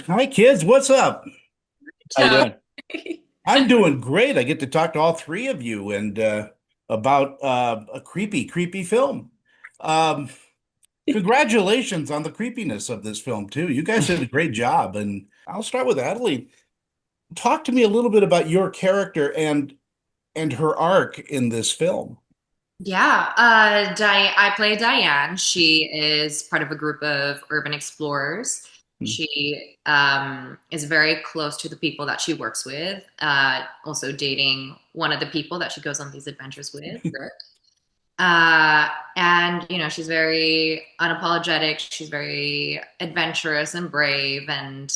Hi, kids. What's up? How you doing? I'm doing great. I get to talk to all three of you and about a creepy film. Um, Congratulations on the creepiness of this film, too. You guys did a great job. And I'll start with Adeline. Talk to me a little bit about your character and her arc in this film. Yeah, I play Diane. She is part of a group of urban explorers. Hmm. She is very close to the people that she works with, also dating one of the people that she goes on these adventures with, Rick. And, she's very unapologetic. She's very adventurous and brave and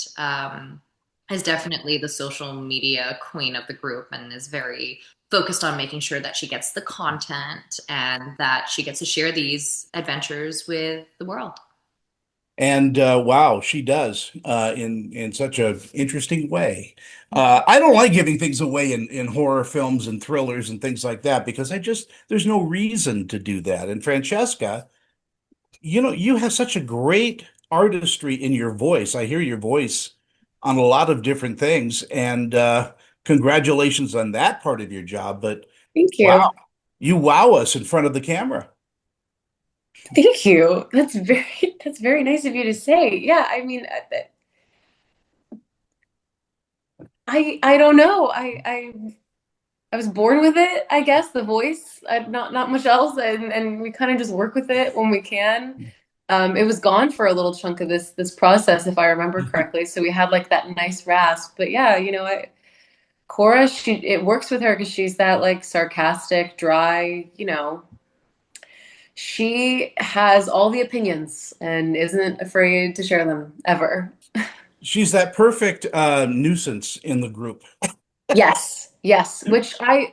is definitely the social media queen of the group and is very focused on making sure that she gets the content and that she gets to share these adventures with the world. And wow, she does in such a interesting way. I don't like giving things away in horror films and thrillers and things like that because there's no reason to do that. And Francesca, you have such a great artistry in your voice. I hear your voice on a lot of different things, and congratulations on that part of your job. But Thank wow, you. you wow us in front of the camera. Thank you. That's very nice of you to say. Yeah, I mean, I don't know. I was born with it, I guess, the voice. Not much else, and we kind of just work with it when we can. It was gone for a little chunk of this process, if I remember correctly. So we had like that nice rasp. But yeah, Cora, it works with her because she's that like sarcastic, dry, she has all the opinions and isn't afraid to share them ever. She's that perfect nuisance in the group. Yes, yes, which I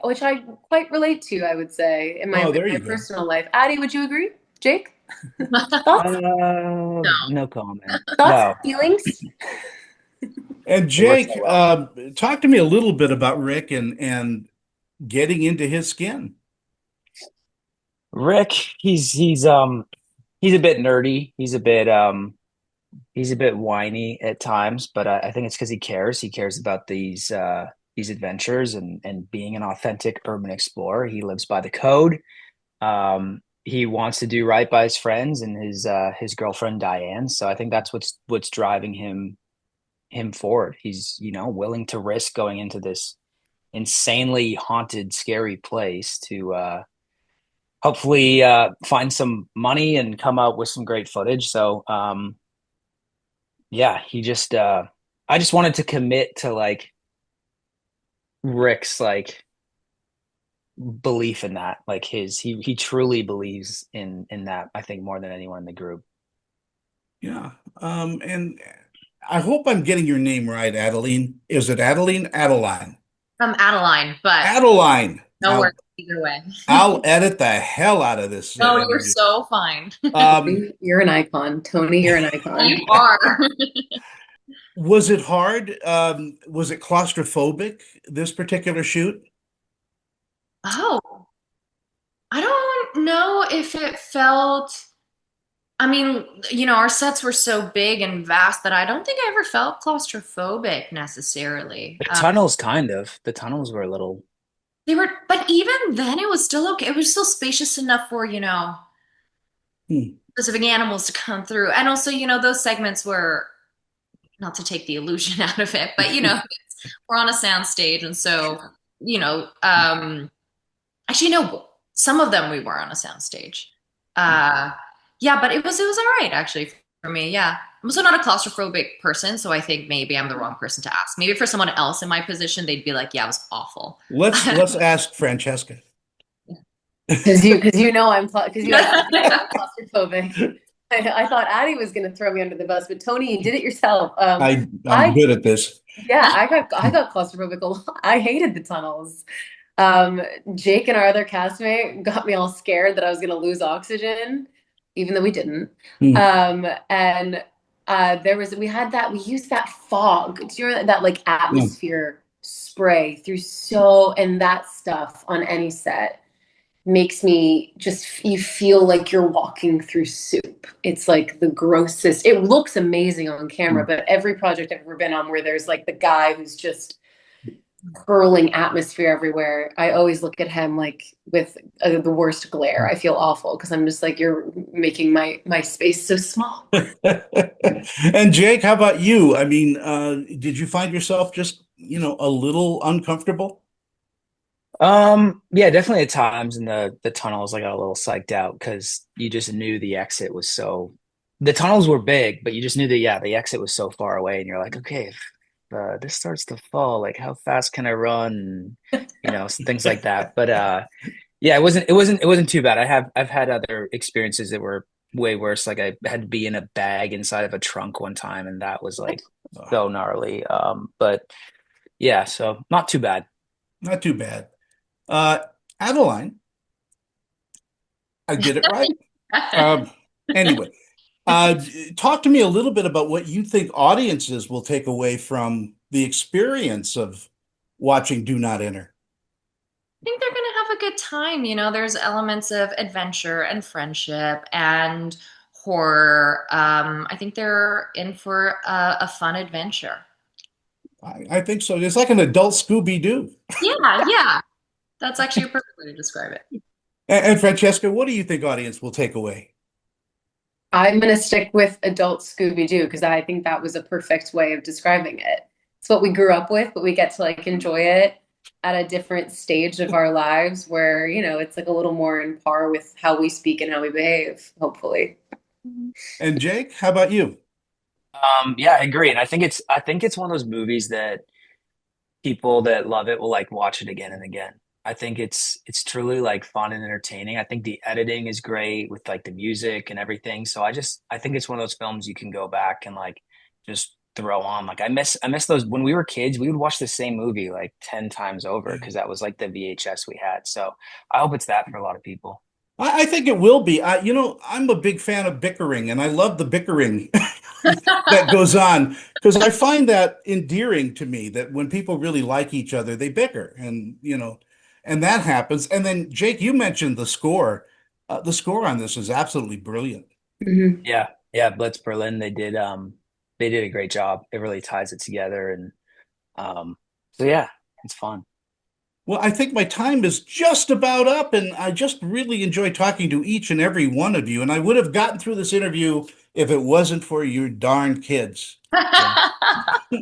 quite relate to, I would say, in my Oh, in there my you go. personal life. Addie, would you agree? Jake? Thoughts? No. No comment. Thoughts? No, Feelings? And it works Jake, out well. talk to me a little bit about Rick and getting into his skin. Rick, he's a bit nerdy. He's a bit whiny at times, but I think it's because he cares. He cares about these adventures and being an authentic urban explorer. He lives by the code. He wants to do right by his friends and his girlfriend Diane. So I think that's what's driving him forward. He's, willing to risk going into this insanely haunted, scary place to hopefully find some money and come out with some great footage. So yeah, I just wanted to commit to like Rick's like belief in that. Like he truly believes in that, I think, more than anyone in the group. Yeah. And I hope I'm getting your name right, Adeline. Is it Adeline? Adeline. I'm Adeline, but Adeline. no worries either way. I'll edit the hell out of this No, you're interview. so fine. You're an icon. Tony, you're an icon. You are. Was it hard? Was it claustrophobic, this particular shoot? Oh, I don't know if it felt. I mean, our sets were so big and vast that I don't think I ever felt claustrophobic necessarily. The tunnels were a little. They were, but even then, it was still okay. It was still spacious enough for, Hmm. specific animals to come through. And also, those segments were, not to take the illusion out of it, but, we're on a sound stage. And so, actually, no, some of them we were on a sound stage. Uh, yeah, but it was all right, actually, for me. Yeah. I'm also not a claustrophobic person, so I think maybe I'm the wrong person to ask. Maybe for someone else in my position, they'd be like, yeah, it was awful. Let's ask Francesca. Because you asked me if I'm claustrophobic. I thought Addie was going to throw me under the bus, but Tony, you did it yourself. I'm I good at this. Yeah, I got claustrophobic a lot. I hated the tunnels. Um, Jake and our other castmate got me all scared that I was going to lose oxygen, even though we didn't. Hmm. And we used that fog. Do you remember that like Yeah. atmosphere spray and that stuff on any set? makes me just, you feel like you're walking through soup. It's like the grossest. It looks amazing on camera, but every project I've ever been on where there's like the guy who's just hurling atmosphere everywhere, I always look at him like with the worst glare. I feel awful because I'm just like, you're making my space so small. And Jake, how about you? I mean, did you find yourself just, a little uncomfortable? Yeah, definitely at times in the tunnels I got a little psyched out because you just knew the exit was so the tunnels were big, but you just knew that yeah, the exit was so far away and you're like, okay, if this starts to fall, like how fast can I run? Things like that. But yeah, it wasn't too bad. I've had other experiences that were way worse. Like I had to be in a bag inside of a trunk one time and that was like so gnarly. But yeah, so not too bad. Not too bad. Uh, Adeline, I did it right. Um, anyway, talk to me a little bit about what you think audiences will take away from the experience of watching Do Not Enter. think they're going to have a good time. There's elements of adventure and friendship and horror. I think they're in for a fun adventure. I think so. It's like an adult Scooby-Doo. Yeah, yeah. That's actually a perfect way to describe it. And Francesca, what do you think audience will take away? I'm going to stick with adult Scooby-Doo because I think that was a perfect way of describing it. It's what we grew up with, but we get to like enjoy it at a different stage of our lives where, it's like a little more in par with how we speak and how we behave, hopefully. And Jake, how about you? Yeah, I agree. And I think it's one of those movies that people that love it will like watch it again and again. I think it's truly like fun and entertaining. I think the editing is great with like the music and everything. So I think it's one of those films you can go back and like just throw on. Like I miss those when we were kids, we would watch the same movie like 10 times over because that was like the VHS we had. So I hope it's that for a lot of people. I think it will be. I'm a big fan of bickering, and I love the bickering that goes on because I find that endearing to me that when people really like each other, they bicker, and that happens. And then, Jake, you mentioned the score. The score on this is absolutely brilliant. Mhm. Yeah. Yeah, Blitz Berlin, they did a great job. It really ties it together and so yeah, it's fun. Well, I think my time is just about up, and I just really enjoy talking to each and every one of you. And I would have gotten through this interview if it wasn't for your darn kids. So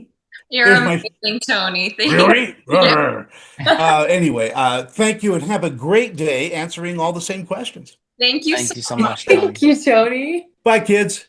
You're there's my amazing, Tony. Thank really. you. Anyway, thank you, and have a great day answering all the same questions. Thank you so Thank you so much. much, Thank Tony. you, Tony. Bye, kids.